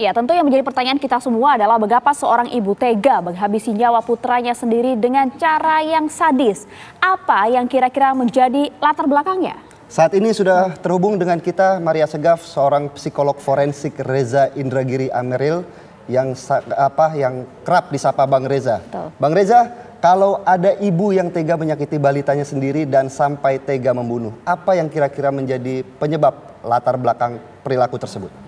Ya, tentu yang menjadi pertanyaan kita semua adalah mengapa seorang ibu tega menghabisi nyawa putranya sendiri dengan cara yang sadis. Apa yang kira-kira menjadi latar belakangnya? Saat ini sudah terhubung dengan kita Maria Segaf, seorang psikolog forensik Reza Indragiri Ameril yang kerap disapa Bang Reza. Betul. Bang Reza, kalau ada ibu yang tega menyakiti balitanya sendiri dan sampai tega membunuh, apa yang kira-kira menjadi penyebab latar belakang perilaku tersebut?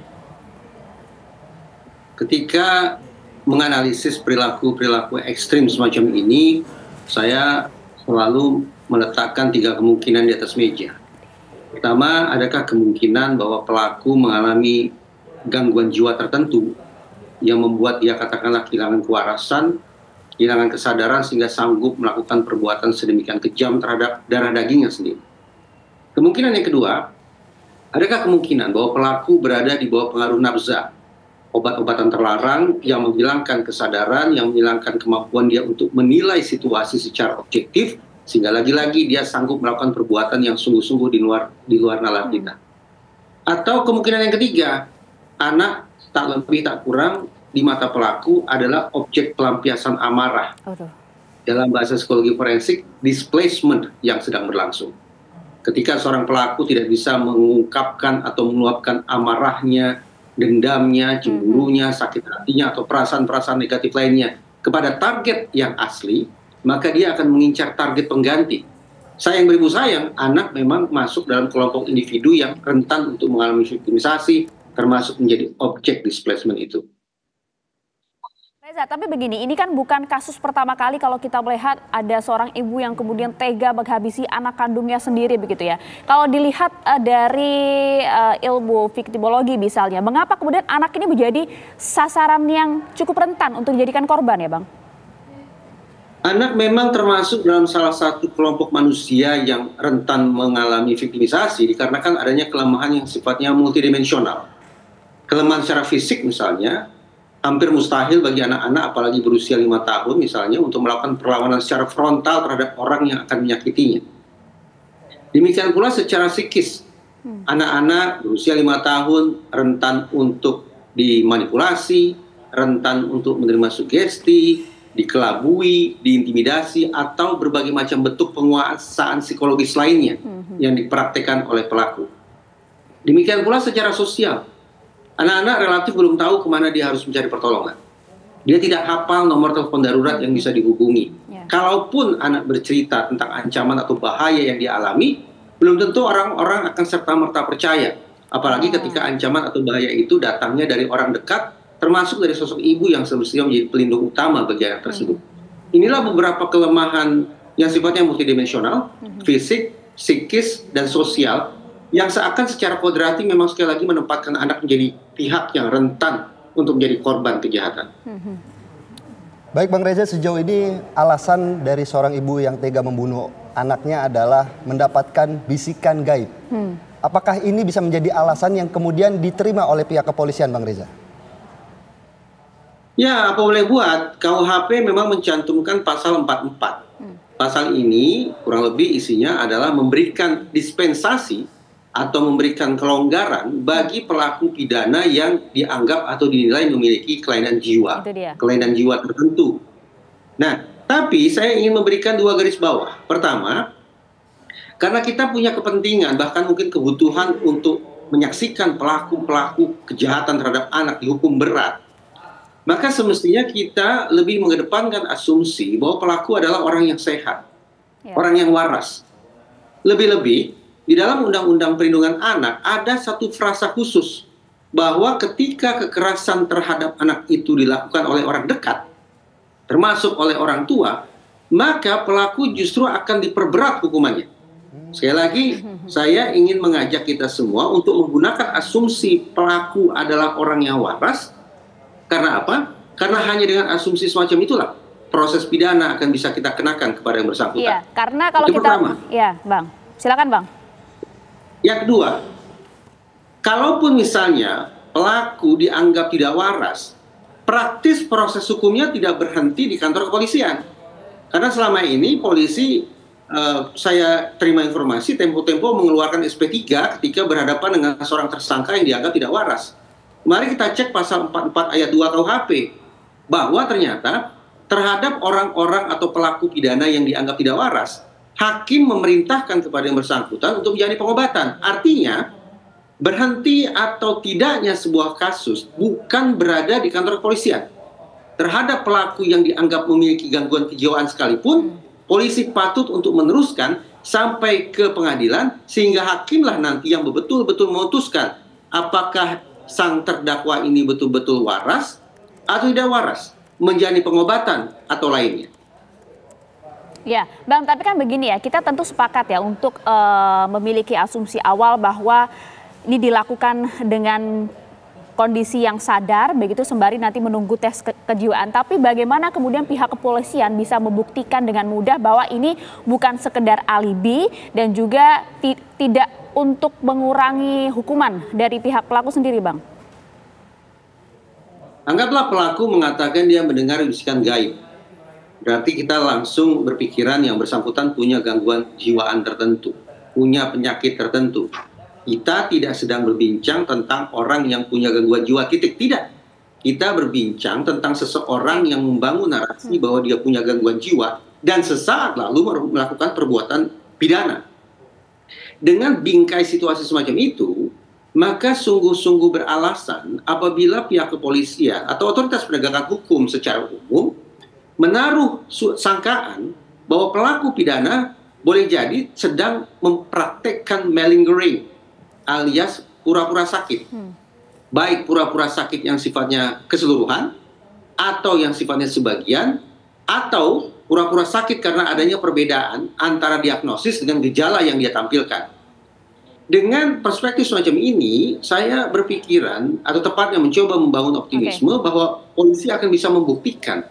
Ketika menganalisis perilaku ekstrim semacam ini, saya selalu meletakkan 3 kemungkinan di atas meja. Pertama, adakah kemungkinan bahwa pelaku mengalami gangguan jiwa tertentu yang membuat dia katakanlah kehilangan kewarasan, kehilangan kesadaran sehingga sanggup melakukan perbuatan sedemikian kejam terhadap darah dagingnya sendiri. Kemungkinan yang kedua, adakah kemungkinan bahwa pelaku berada di bawah pengaruh nafza, obat-obatan terlarang yang menghilangkan kesadaran, yang menghilangkan kemampuan dia untuk menilai situasi secara objektif, sehingga lagi-lagi dia sanggup melakukan perbuatan yang sungguh-sungguh di luar nalar kita. Atau kemungkinan yang ketiga, anak tak lebih tak kurang di mata pelaku adalah objek pelampiasan amarah. Dalam bahasa psikologi forensik, displacement yang sedang berlangsung. Ketika seorang pelaku tidak bisa mengungkapkan atau meluapkan amarahnya, dendamnya, cemburunya, sakit hatinya, atau perasaan-perasaan negatif lainnya kepada target yang asli, maka dia akan mengincar target pengganti. Sayang beribu sayang, anak memang masuk dalam kelompok individu yang rentan untuk mengalami viktimisasi, termasuk menjadi objek displacement itu. Reza, tapi begini, ini kan bukan kasus pertama kali kalau kita melihat ada seorang ibu yang kemudian tega menghabisi anak kandungnya sendiri begitu ya. Kalau dilihat dari ilmu viktimologi misalnya, mengapa kemudian anak ini menjadi sasaran yang cukup rentan untuk dijadikan korban ya Bang? Anak memang termasuk dalam salah satu kelompok manusia yang rentan mengalami viktimisasi dikarenakan adanya kelemahan yang sifatnya multidimensional. Kelemahan secara fisik misalnya, hampir mustahil bagi anak-anak apalagi berusia 5 tahun misalnya untuk melakukan perlawanan secara frontal terhadap orang yang akan menyakitinya. Demikian pula secara psikis, anak-anak berusia 5 tahun rentan untuk dimanipulasi, rentan untuk menerima sugesti, dikelabui, diintimidasi, atau berbagai macam bentuk penguasaan psikologis lainnya yang dipraktekkan oleh pelaku. Demikian pula secara sosial. Anak-anak relatif belum tahu kemana dia harus mencari pertolongan. Dia tidak hafal nomor telepon darurat yang bisa dihubungi. Kalaupun anak bercerita tentang ancaman atau bahaya yang dia alami, belum tentu orang-orang akan serta-merta percaya. Apalagi ketika ancaman atau bahaya itu datangnya dari orang dekat, termasuk dari sosok ibu yang semestinya menjadi pelindung utama bagi anak tersebut. Inilah beberapa kelemahan yang sifatnya multidimensional, fisik, psikis, dan sosial, yang seakan secara kodrati memang sekali lagi menempatkan anak menjadi pihak yang rentan untuk menjadi korban kejahatan. Baik Bang Reza, sejauh ini alasan dari seorang ibu yang tega membunuh anaknya adalah mendapatkan bisikan gaib. Apakah ini bisa menjadi alasan yang kemudian diterima oleh pihak kepolisian Bang Reza? Ya, apa boleh buat, KUHP memang mencantumkan pasal 44. Pasal ini kurang lebih isinya adalah memberikan dispensasi atau memberikan kelonggaran bagi pelaku pidana yang dianggap atau dinilai memiliki kelainan jiwa. Kelainan jiwa tertentu. Nah, tapi saya ingin memberikan 2 garis bawah. Pertama, karena kita punya kepentingan, bahkan mungkin kebutuhan untuk menyaksikan pelaku-pelaku kejahatan terhadap anak dihukum berat, maka semestinya kita lebih mengedepankan asumsi bahwa pelaku adalah orang yang sehat, orang yang waras. Lebih-lebih, di dalam Undang-Undang Perlindungan Anak ada satu frasa khusus bahwa ketika kekerasan terhadap anak itu dilakukan oleh orang dekat, termasuk oleh orang tua, maka pelaku justru akan diperberat hukumannya. Sekali lagi, saya ingin mengajak kita semua untuk menggunakan asumsi pelaku adalah orang yang waras. Karena apa? Karena hanya dengan asumsi semacam itulah proses pidana akan bisa kita kenakan kepada yang bersangkutan. Iya, karena kalau itu kita, pertama. Ya, Bang, silakan Bang. Yang kedua, kalaupun misalnya pelaku dianggap tidak waras, praktis proses hukumnya tidak berhenti di kantor kepolisian. Karena selama ini polisi, saya terima informasi, tempo-tempo mengeluarkan SP3 ketika berhadapan dengan seorang tersangka yang dianggap tidak waras. mari kita cek pasal 44 ayat 2 KUHP, bahwa ternyata terhadap orang-orang atau pelaku pidana yang dianggap tidak waras, hakim memerintahkan kepada yang bersangkutan untuk menjalani pengobatan. Artinya, berhenti atau tidaknya sebuah kasus bukan berada di kantor kepolisian. Terhadap pelaku yang dianggap memiliki gangguan kejiwaan sekalipun, polisi patut untuk meneruskan sampai ke pengadilan, sehingga hakimlah nanti yang betul-betul memutuskan apakah sang terdakwa ini betul-betul waras atau tidak waras, menjalani pengobatan atau lainnya. Ya, Bang, tapi kan begini ya, kita tentu sepakat ya untuk memiliki asumsi awal bahwa ini dilakukan dengan kondisi yang sadar, begitu sembari nanti menunggu tes kejiwaan. Tapi bagaimana kemudian pihak kepolisian bisa membuktikan dengan mudah bahwa ini bukan sekedar alibi dan juga tidak untuk mengurangi hukuman dari pihak pelaku sendiri, Bang? Anggaplah pelaku mengatakan dia mendengar bisikan gaib. Berarti kita langsung berpikiran yang bersangkutan punya gangguan jiwaan tertentu, punya penyakit tertentu. Kita tidak sedang berbincang tentang orang yang punya gangguan jiwa, tidak. Kita berbincang tentang seseorang yang membangun narasi bahwa dia punya gangguan jiwa dan sesaat lalu melakukan perbuatan pidana. Dengan bingkai situasi semacam itu, maka sungguh-sungguh beralasan apabila pihak kepolisian atau otoritas penegakan hukum secara umum menaruh sangkaan bahwa pelaku pidana boleh jadi sedang mempraktekkan malingering alias pura-pura sakit. Baik pura-pura sakit yang sifatnya keseluruhan, atau yang sifatnya sebagian, atau pura-pura sakit karena adanya perbedaan antara diagnosis dengan gejala yang dia tampilkan. Dengan perspektif semacam ini, saya berpikiran, atau tepatnya mencoba membangun optimisme bahwa polisi akan bisa membuktikan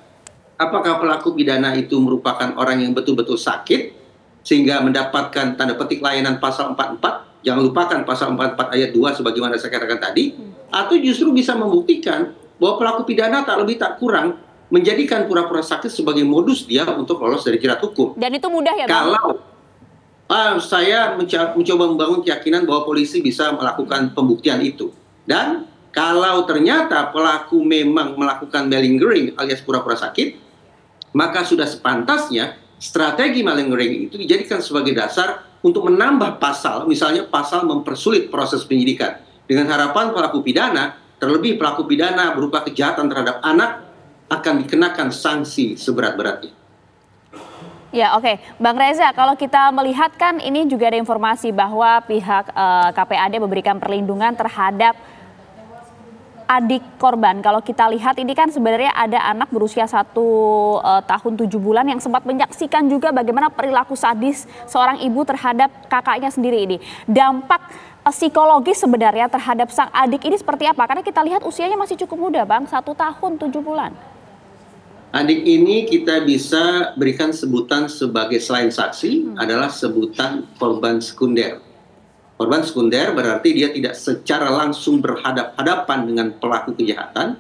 apakah pelaku pidana itu merupakan orang yang betul-betul sakit, sehingga mendapatkan tanda petik layanan pasal 44, jangan lupakan pasal 44 ayat 2 sebagaimana saya katakan tadi, atau justru bisa membuktikan bahwa pelaku pidana tak lebih tak kurang menjadikan pura-pura sakit sebagai modus dia untuk lolos dari jerat hukum. Dan itu mudah ya, Bang? Kalau saya mencoba membangun keyakinan bahwa polisi bisa melakukan pembuktian itu. Dan kalau ternyata pelaku memang melakukan malingering alias pura-pura sakit, maka sudah sepantasnya strategi malingering itu dijadikan sebagai dasar untuk menambah pasal, misalnya pasal mempersulit proses penyidikan. Dengan harapan pelaku pidana, terlebih pelaku pidana berupa kejahatan terhadap anak, akan dikenakan sanksi seberat-beratnya. Ya, oke. Bang Reza, kalau kita melihat kan ini juga ada informasi bahwa pihak KPAD memberikan perlindungan terhadap adik korban. Kalau kita lihat ini kan sebenarnya ada anak berusia 1 tahun 7 bulan yang sempat menyaksikan juga bagaimana perilaku sadis seorang ibu terhadap kakaknya sendiri ini. Dampak psikologis sebenarnya terhadap sang adik ini seperti apa? Karena kita lihat usianya masih cukup muda, Bang, 1 tahun 7 bulan. Adik ini kita bisa berikan sebutan sebagai selain saksi adalah sebutan korban sekunder. Korban sekunder berarti dia tidak secara langsung berhadapan dengan pelaku kejahatan,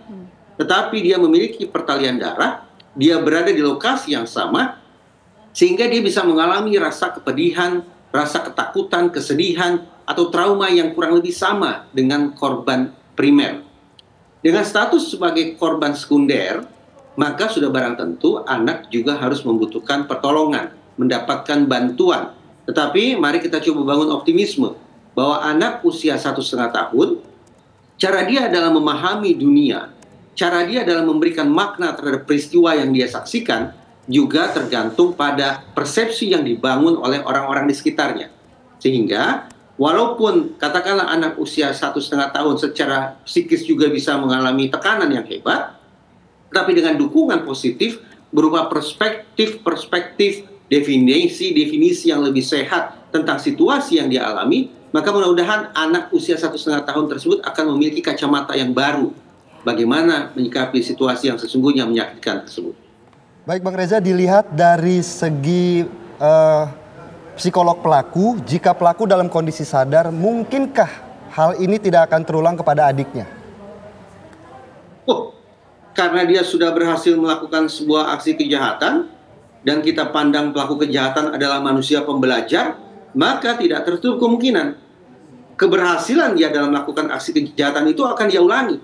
tetapi dia memiliki pertalian darah, dia berada di lokasi yang sama, sehingga dia bisa mengalami rasa kepedihan, rasa ketakutan, kesedihan, atau trauma yang kurang lebih sama dengan korban primer. Dengan status sebagai korban sekunder, maka sudah barang tentu anak juga harus membutuhkan pertolongan, mendapatkan bantuan. Tetapi mari kita coba bangun optimisme bahwa anak usia 1,5 tahun, cara dia adalah memahami dunia, cara dia adalah memberikan makna terhadap peristiwa yang dia saksikan, juga tergantung pada persepsi yang dibangun oleh orang-orang di sekitarnya. Sehingga walaupun katakanlah anak usia 1,5 tahun secara psikis juga bisa mengalami tekanan yang hebat, tapi dengan dukungan positif berupa perspektif, definisi yang lebih sehat tentang situasi yang dia alami, maka mudah-mudahan anak usia 1,5 tahun tersebut akan memiliki kacamata yang baru bagaimana menyikapi situasi yang sesungguhnya menyakitkan tersebut. Baik Bang Reza, dilihat dari segi psikolog pelaku, jika pelaku dalam kondisi sadar, mungkinkah hal ini tidak akan terulang kepada adiknya? Karena dia sudah berhasil melakukan sebuah aksi kejahatan, dan kita pandang pelaku kejahatan adalah manusia pembelajar, maka tidak tertutup kemungkinan keberhasilan dia dalam melakukan aksi kejahatan itu akan dia ulangi.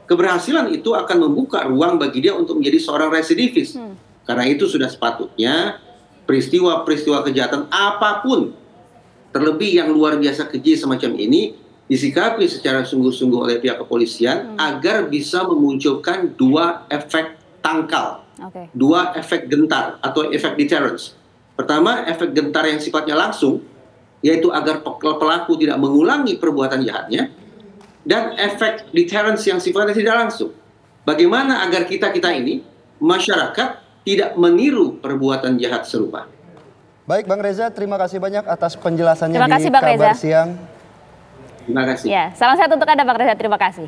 keberhasilan itu akan membuka ruang bagi dia untuk menjadi seorang residivis. Karena itu sudah sepatutnya peristiwa-peristiwa kejahatan apapun, terlebih yang luar biasa keji semacam ini, disikapi secara sungguh-sungguh oleh pihak kepolisian agar bisa memunculkan dua efek tangkal, dua efek gentar atau efek deterrence. Pertama, efek gentar yang sifatnya langsung, yaitu agar pelaku tidak mengulangi perbuatan jahatnya, dan efek deterrence yang sifatnya tidak langsung. Bagaimana agar kita-kita ini, masyarakat, tidak meniru perbuatan jahat serupa. Baik Bang Reza, terima kasih banyak atas penjelasannya terima kasih, di Bang Kabar Reza. Siang. Terima kasih. Ya, salam sehat untuk Anda Bang Reza, terima kasih.